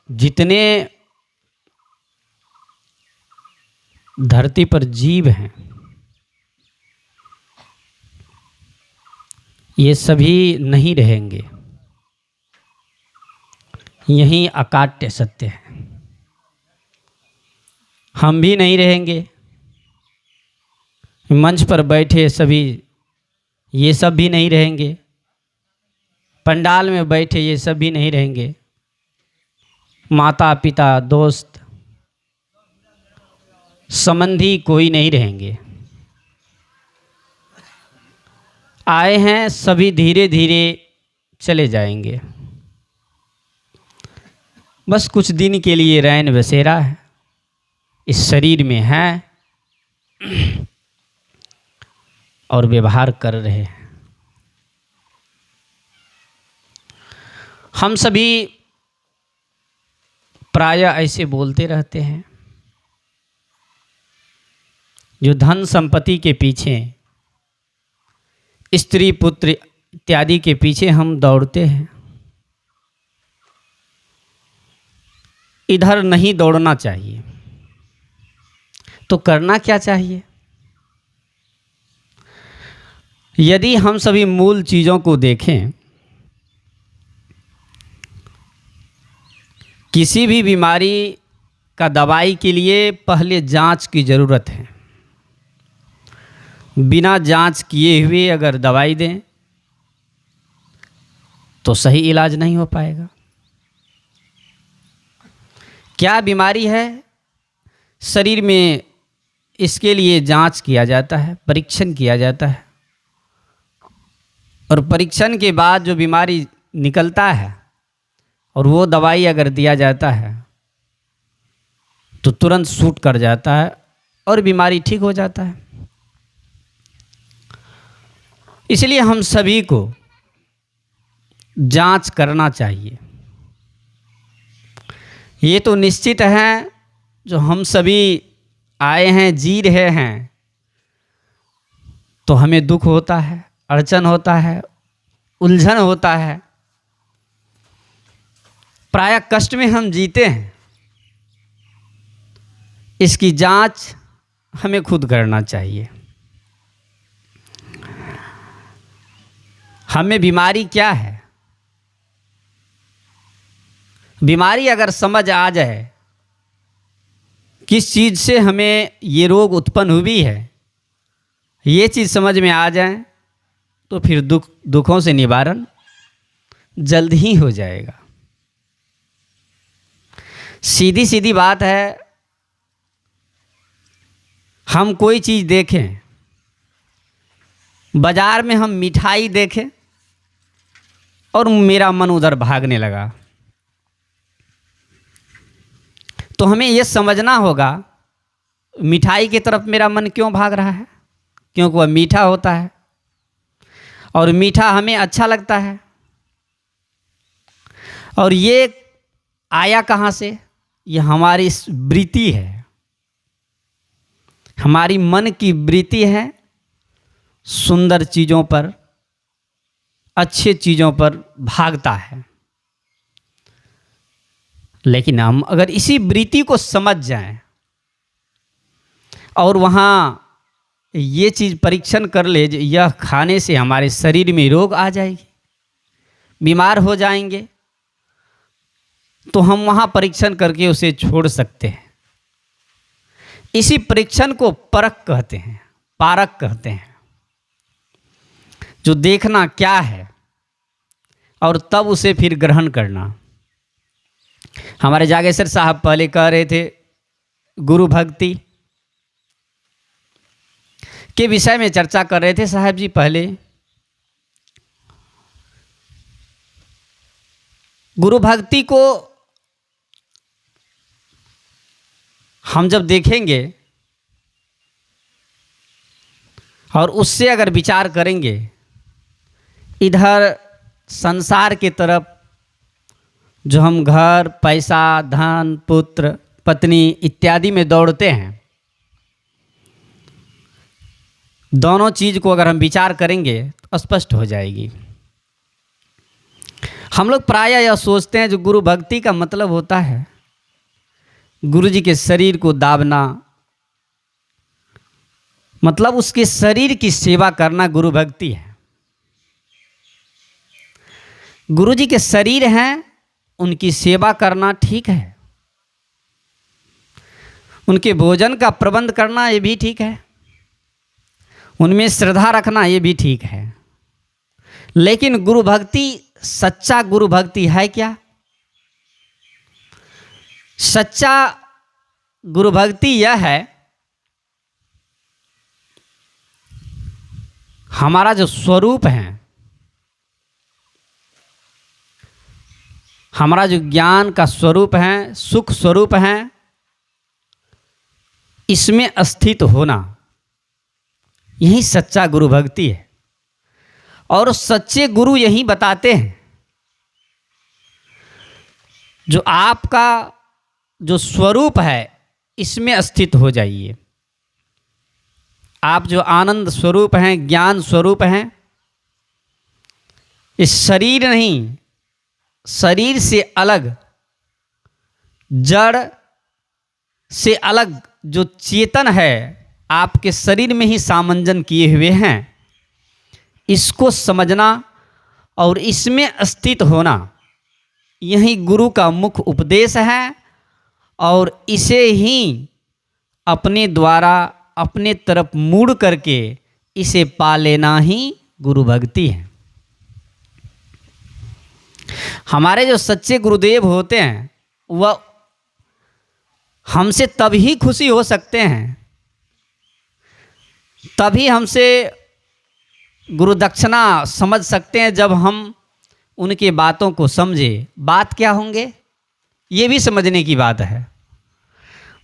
जितने धरती पर जीव हैं ये सभी नहीं रहेंगे। यही अकाट्य सत्य है। हम भी नहीं रहेंगे। मंच पर बैठे सभी ये सब भी नहीं रहेंगे। पंडाल में बैठे ये सब भी नहीं रहेंगे। माता पिता दोस्त संबंधी कोई नहीं रहेंगे। आए हैं सभी धीरे धीरे चले जाएंगे। बस कुछ दिन के लिए रैन बसेरा है, इस शरीर में है और व्यवहार कर रहे हैं। हम सभी प्रायः ऐसे बोलते रहते हैं, जो धन संपत्ति के पीछे, स्त्री पुत्र इत्यादि के पीछे हम दौड़ते हैं। इधर नहीं दौड़ना चाहिए। तो करना क्या चाहिए? यदि हम सभी मूल चीज़ों को देखें, किसी भी बीमारी का दवाई के लिए पहले जांच की ज़रूरत है। बिना जांच किए हुए अगर दवाई दें तो सही इलाज नहीं हो पाएगा। क्या बीमारी है, शरीर में इसके लिए जांच किया जाता है, परीक्षण किया जाता है, और परीक्षण के बाद जो बीमारी निकलता है और वो दवाई अगर दिया जाता है तो तुरंत सूट कर जाता है और बीमारी ठीक हो जाता है। इसलिए हम सभी को जांच करना चाहिए। ये तो निश्चित है, जो हम सभी आए हैं, जी रहे हैं, तो हमें दुख होता है, अड़चन होता है, उलझन होता है, प्रायः कष्ट में हम जीते हैं। इसकी जांच हमें खुद करना चाहिए। हमें बीमारी क्या है, बीमारी अगर समझ आ जाए, किस चीज़ से हमें ये रोग उत्पन्न हुई है, ये चीज़ समझ में आ जाए तो फिर दुखों से निवारण जल्द ही हो जाएगा। सीधी सीधी बात है, हम कोई चीज़ देखें, बाजार में हम मिठाई देखें और मेरा मन उधर भागने लगा, तो हमें यह समझना होगा मिठाई की तरफ मेरा मन क्यों भाग रहा है, क्योंकि वह मीठा होता है और मीठा हमें अच्छा लगता है। और ये आया कहाँ से? ये हमारी वृत्ति है, हमारी मन की वृत्ति है सुंदर चीज़ों पर, अच्छे चीज़ों पर भागता है। लेकिन हम अगर इसी वृत्ति को समझ जाएं और वहाँ ये चीज़ परीक्षण कर ले, यह खाने से हमारे शरीर में रोग आ जाएगी, बीमार हो जाएंगे, तो हम वहाँ परीक्षण करके उसे छोड़ सकते हैं। इसी परीक्षण को परख कहते हैं, पारक कहते हैं, जो देखना क्या है और तब उसे फिर ग्रहण करना। हमारे जागेश्वर साहब पहले कह रहे थे, गुरु भक्ति के विषय में चर्चा कर रहे थे साहब जी पहले। गुरु भक्ति को हम जब देखेंगे और उससे अगर विचार करेंगे, इधर संसार की तरफ जो हम घर, पैसा, धन, पुत्र, पत्नी इत्यादि में दौड़ते हैं, दोनों चीज़ को अगर हम विचार करेंगे तो स्पष्ट हो जाएगी। हम लोग प्रायः यह सोचते हैं जो गुरु भक्ति का मतलब होता है गुरु जी के शरीर को दाबना, मतलब उसके शरीर की सेवा करना गुरु भक्ति है। गुरु जी के शरीर हैं, उनकी सेवा करना ठीक है, उनके भोजन का प्रबंध करना ये भी ठीक है, उनमें श्रद्धा रखना ये भी ठीक है। लेकिन गुरु भक्ति, सच्चा गुरु भक्ति है क्या? सच्चा गुरु भक्ति यह है, हमारा जो स्वरूप है, हमारा जो ज्ञान का स्वरूप है, सुख स्वरूप है, इसमें स्थित होना, यही सच्चा गुरु भक्ति है। और सच्चे गुरु यही बताते हैं, जो आपका जो स्वरूप है इसमें स्थित हो जाइए। आप जो आनंद स्वरूप हैं, ज्ञान स्वरूप हैं, इस शरीर नहीं, शरीर से अलग, जड़ से अलग जो चेतन है आपके शरीर में ही सामंजन किए हुए हैं, इसको समझना और इसमें स्थित होना, यही गुरु का मुख्य उपदेश है। और इसे ही अपने द्वारा अपने तरफ मुड़ करके इसे पा लेना ही गुरु भक्ति है। हमारे जो सच्चे गुरुदेव होते हैं वह हमसे तभी खुशी हो सकते हैं, तभी हमसे गुरु दक्षिणा समझ सकते हैं जब हम उनके बातों को समझे। बात क्या होंगे ये भी समझने की बात है।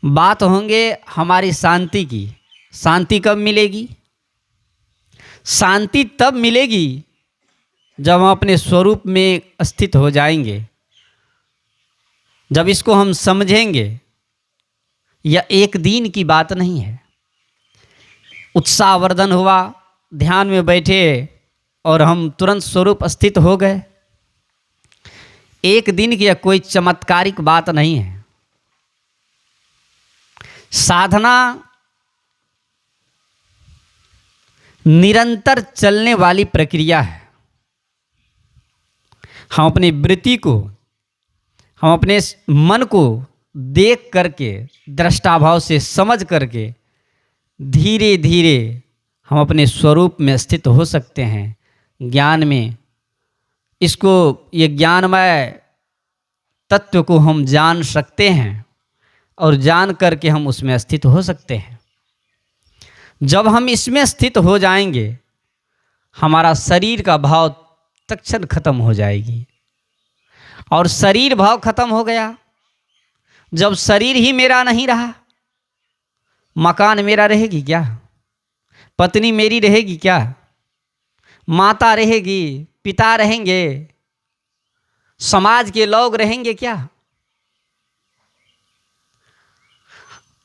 बात होंगे हमारी शांति की। शांति कब मिलेगी? शांति तब मिलेगी जब हम अपने स्वरूप में स्थित हो जाएंगे, जब इसको हम समझेंगे। यह एक दिन की बात नहीं है। उत्साहवर्धन हुआ, ध्यान में बैठे और हम तुरंत स्वरूप स्थित हो गए, एक दिन की यह कोई चमत्कारिक बात नहीं है। साधना निरंतर चलने वाली प्रक्रिया है। हम अपनी वृत्ति को, हम अपने मन को देख करके, दृष्टाभाव से समझ करके धीरे धीरे हम अपने स्वरूप में स्थित हो सकते हैं। ज्ञान में इसको, ये ज्ञानमय तत्व को हम जान सकते हैं और जान करके हम उसमें स्थित हो सकते हैं। जब हम इसमें स्थित हो जाएंगे, हमारा शरीर का भाव तत्क्षण खत्म हो जाएगी। और शरीर भाव खत्म हो गया, जब शरीर ही मेरा नहीं रहा, मकान मेरा रहेगी क्या? पत्नी मेरी रहेगी क्या? माता रहेगी, पिता रहेंगे, समाज के लोग रहेंगे क्या?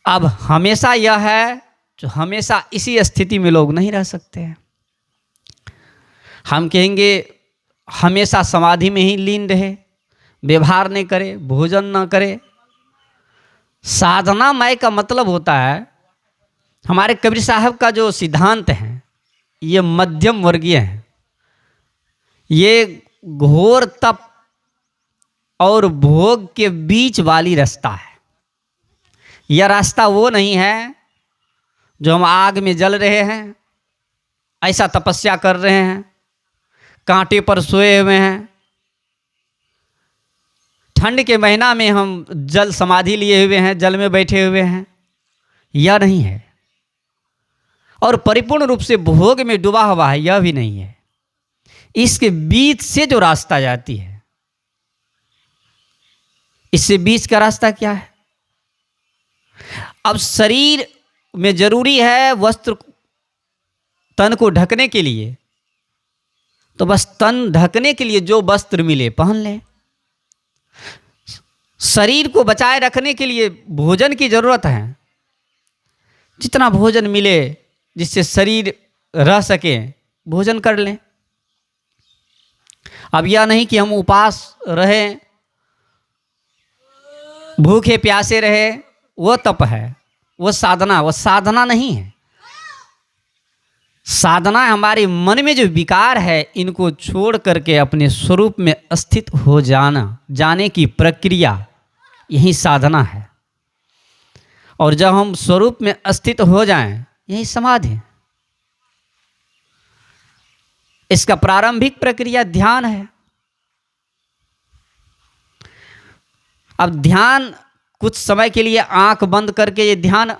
अब हमेशा यह है जो हमेशा इसी स्थिति में लोग नहीं रह सकते हैं। हम कहेंगे हमेशा समाधि में ही लीन रहे, व्यवहार नहीं करे, भोजन न करे। साधनामय का मतलब होता है, हमारे कबीर साहब का जो सिद्धांत है ये मध्यम वर्गीय है। ये घोर तप और भोग के बीच वाली रास्ता है। यह रास्ता वो नहीं है जो हम आग में जल रहे हैं, ऐसा तपस्या कर रहे हैं, कांटे पर सोए हुए हैं, ठंड के महीना में हम जल समाधि लिए हुए हैं, जल में बैठे हुए हैं, यह नहीं है। और परिपूर्ण रूप से भोग में डूबा हुआ है, यह भी नहीं है। इसके बीच से जो रास्ता जाती है, इससे बीच का रास्ता क्या है? अब शरीर में जरूरी है वस्त्र तन को ढकने के लिए, तो बस तन ढकने के लिए जो वस्त्र मिले पहन लें। शरीर को बचाए रखने के लिए भोजन की जरूरत है, जितना भोजन मिले जिससे शरीर रह सके, भोजन कर लें। अब यह नहीं कि हम उपास रहें, भूखे प्यासे रहे, वो तप है, वो साधना नहीं है। साधना हमारे मन में जो विकार है इनको छोड़ करके अपने स्वरूप में स्थित हो जाने की प्रक्रिया, यही साधना है। और जब हम स्वरूप में स्थित हो जाएं, यही समाधि है। इसका प्रारंभिक प्रक्रिया ध्यान है। अब ध्यान कुछ समय के लिए आंख बंद करके, ये ध्यान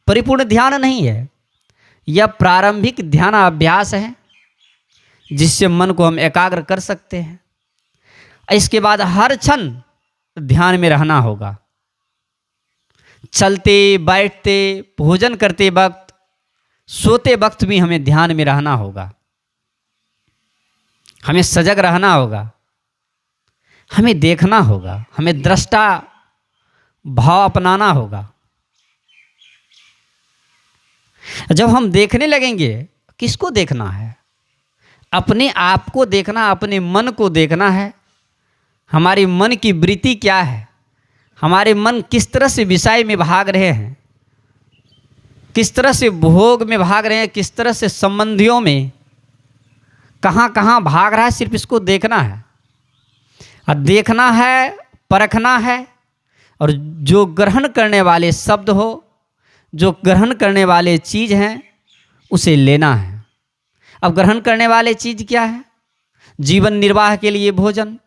परिपूर्ण ध्यान नहीं है, यह प्रारंभिक ध्यान अभ्यास है जिससे मन को हम एकाग्र कर सकते हैं। इसके बाद हर क्षण ध्यान में रहना होगा। चलते बैठते, भोजन करते वक्त, सोते वक्त भी हमें ध्यान में रहना होगा। हमें सजग रहना होगा, हमें देखना होगा, हमें दृष्टा भाव अपनाना होगा। जब हम देखने लगेंगे, किसको देखना है? अपने आप को देखना, अपने मन को देखना है। हमारे मन की वृत्ति क्या है, हमारे मन किस तरह से विषय में भाग रहे हैं, किस तरह से भोग में भाग रहे हैं, किस तरह से संबंधियों में कहाँ कहाँ भाग रहा है, सिर्फ इसको देखना है। और देखना है, परखना है, और जो ग्रहण करने वाले शब्द हो, जो ग्रहण करने वाले चीज़ हैं, उसे लेना है। अब ग्रहण करने वाले चीज़ क्या है? जीवन निर्वाह के लिए भोजन,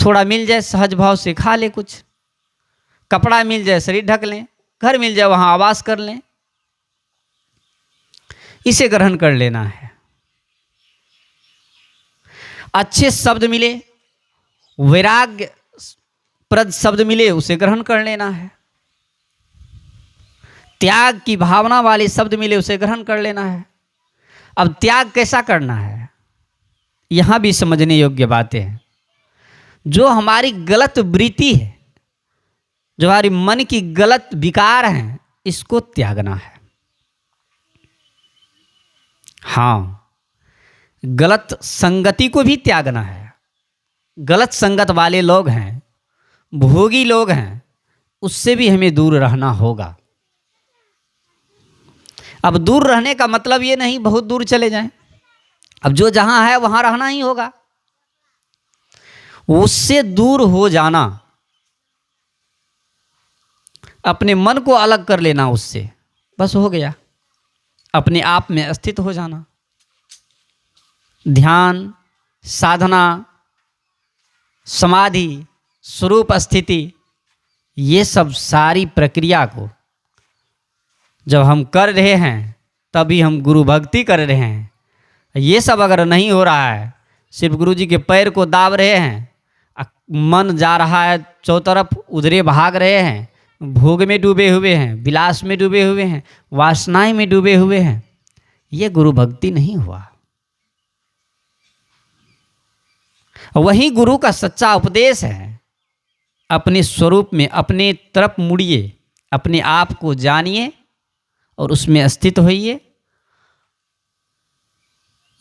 थोड़ा मिल जाए सहज भाव से खा ले, कुछ कपड़ा मिल जाए शरीर ढक लें, घर मिल जाए वहाँ आवास कर लें, इसे ग्रहण कर लेना है। अच्छे शब्द मिले, वैराग्य प्रद शब्द मिले, उसे ग्रहण कर लेना है। त्याग की भावना वाले शब्द मिले, उसे ग्रहण कर लेना है। अब त्याग कैसा करना है, यहाँ भी समझने योग्य बातें हैं। जो हमारी गलत वृत्ति है, जो हमारी मन की गलत विकार हैं, इसको त्यागना है। हाँ, गलत संगति को भी त्यागना है। गलत संगत वाले लोग हैं, भोगी लोग हैं, उससे भी हमें दूर रहना होगा। अब दूर रहने का मतलब ये नहीं बहुत दूर चले जाएं। अब जो जहां है वहां रहना ही होगा। उससे दूर हो जाना, अपने मन को अलग कर लेना उससे, बस हो गया। अपने आप में स्थित हो जाना। ध्यान, साधना, समाधि, स्वरूप स्थिति, ये सब सारी प्रक्रिया को जब हम कर रहे हैं तभी हम गुरु भक्ति कर रहे हैं। ये सब अगर नहीं हो रहा है, सिर्फ गुरु जी के पैर को दाब रहे हैं, मन जा रहा है चौतरफ, उधरे भाग रहे हैं, भोग में डूबे हुए हैं, विलास में डूबे हुए हैं, वासनाएं में डूबे हुए हैं, ये गुरु भक्ति नहीं हुआ। वही गुरु का सच्चा उपदेश है। अपने स्वरूप में अपने तरफ मुड़िए, अपने आप को जानिए और उसमें स्थित होइए।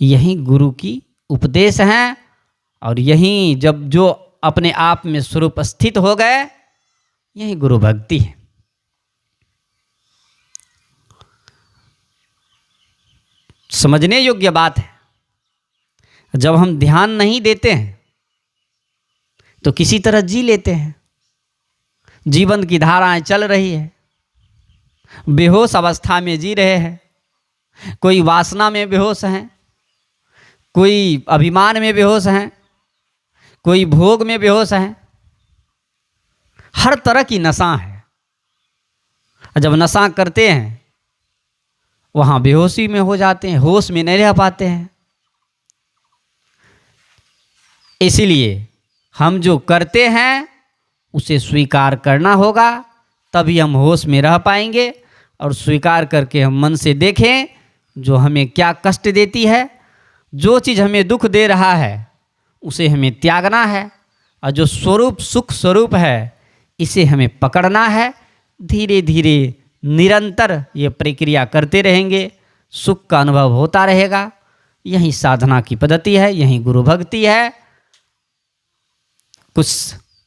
यही गुरु की उपदेश है। और यही जब जो अपने आप में स्वरूप स्थित हो गए, यही गुरु भक्ति है। समझने योग्य बात है। जब हम ध्यान नहीं देते हैं तो किसी तरह जी लेते हैं, जीवन की धाराएं चल रही है, बेहोश अवस्था में जी रहे हैं। कोई वासना में बेहोश हैं, कोई अभिमान में बेहोश हैं, कोई भोग में बेहोश हैं। हर तरह की नशा है। जब नशा करते हैं वहाँ बेहोशी में हो जाते हैं, होश में नहीं रह पाते हैं। इसीलिए हम जो करते हैं उसे स्वीकार करना होगा, तभी हम होश में रह पाएंगे। और स्वीकार करके हम मन से देखें जो हमें क्या कष्ट देती है, जो चीज़ हमें दुख दे रहा है उसे हमें त्यागना है। और जो स्वरूप सुख स्वरूप है इसे हमें पकड़ना है। धीरे धीरे निरंतर ये प्रक्रिया करते रहेंगे, सुख का अनुभव होता रहेगा, यही साधना की पद्धति है, यही गुरु भक्ति है। कुछ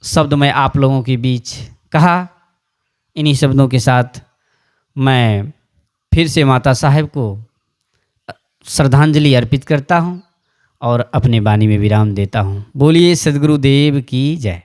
शब्द मैं आप लोगों के बीच कहा, इन्हीं शब्दों के साथ मैं फिर से माता साहेब को श्रद्धांजलि अर्पित करता हूँ और अपने वाणी में विराम देता हूँ। बोलिए सद्गुरुदेव की जय।